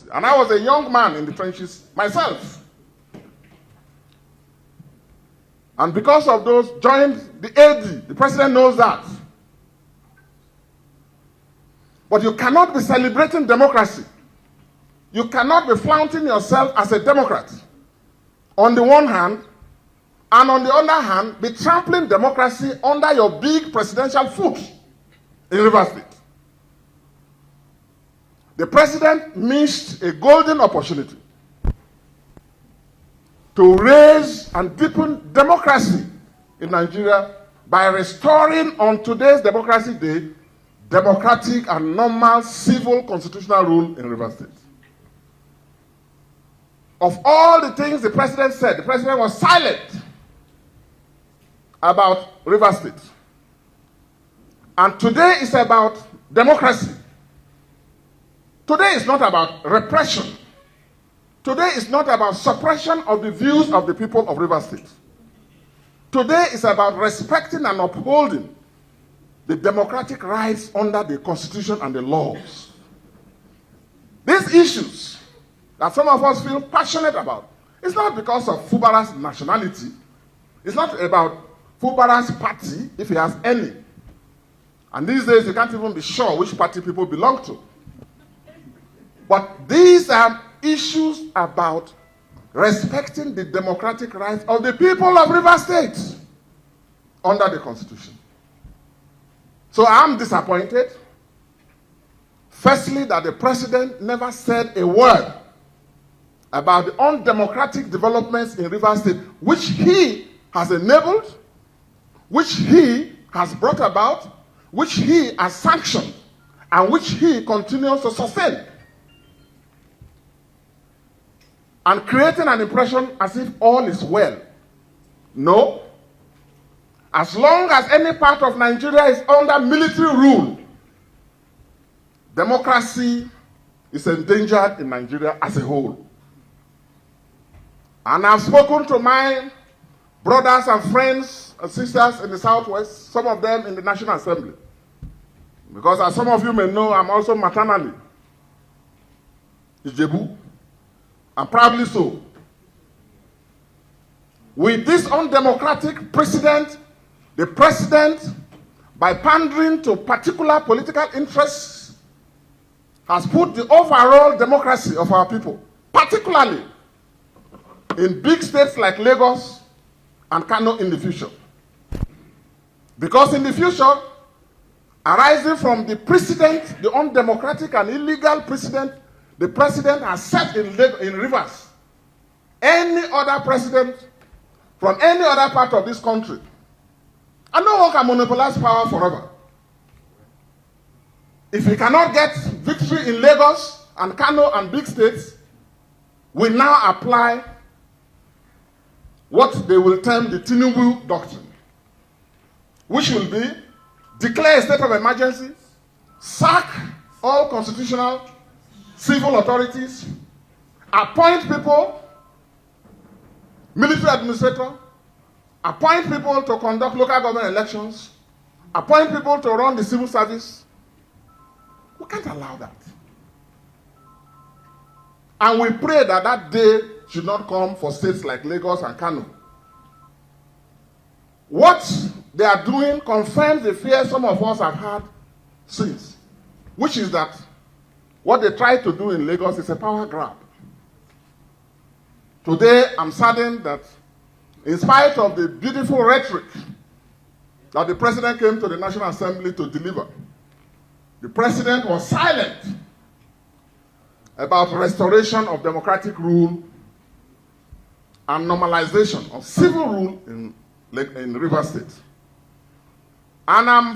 democracy. And I was a young man in the trenches myself. And because of those, joined the AD. The president knows that. But you cannot be celebrating democracy. You cannot be flaunting yourself as a Democrat on the one hand, and on the other hand, be trampling democracy under your big presidential foot in Rivers State. The president missed a golden opportunity to raise and deepen democracy in Nigeria by restoring on today's Democracy Day democratic and normal civil constitutional rule in Rivers State. Of all the things the president said, the president was silent about Rivers State. And today is about democracy. Today is not about repression. Today is not about suppression of the views of the people of Rivers State. Today is about respecting and upholding the democratic rights under the Constitution and the laws. These issues that some of us feel passionate about, it's not because of Fubara's nationality. It's not about Fubara's party, if he has any. And these days, you can't even be sure which party people belong to. But these are issues about respecting the democratic rights of the people of Rivers State under the Constitution. So I'm disappointed, firstly, that the president never said a word about the undemocratic developments in Rivers State, which he has enabled, which he has brought about, which he has sanctioned, and which he continues to sustain. And creating an impression as if all is well. No. As long as any part of Nigeria is under military rule, democracy is endangered in Nigeria as a whole. And I've spoken to my brothers and friends and sisters in the Southwest, some of them in the National Assembly. Because as some of you may know, I'm also maternally Ijebu, and proudly so. With this undemocratic precedent, the president, by pandering to particular political interests, has put the overall democracy of our people, particularly in big states like Lagos and Kano, in the future. Because in the future, arising from the precedent, the undemocratic and illegal precedent the president has set in Rivers, any other president from any other part of this country, and no one can monopolize power forever. If we cannot get victory in Lagos and Kano and big states, we now apply what they will term the Tinubu doctrine, which will be declare a state of emergency, sack all constitutional civil authorities, appoint people, military administrator, appoint people to conduct local government elections, appoint people to run the civil service. We can't allow that. And we pray that that day should not come for states like Lagos and Kano. What they are doing confirms the fear some of us have had since, which is that what they try to do in Lagos is a power grab. Today, I'm saddened that in spite of the beautiful rhetoric that the president came to the National Assembly to deliver, the president was silent about restoration of democratic rule and normalization of civil rule in Rivers State. And I'm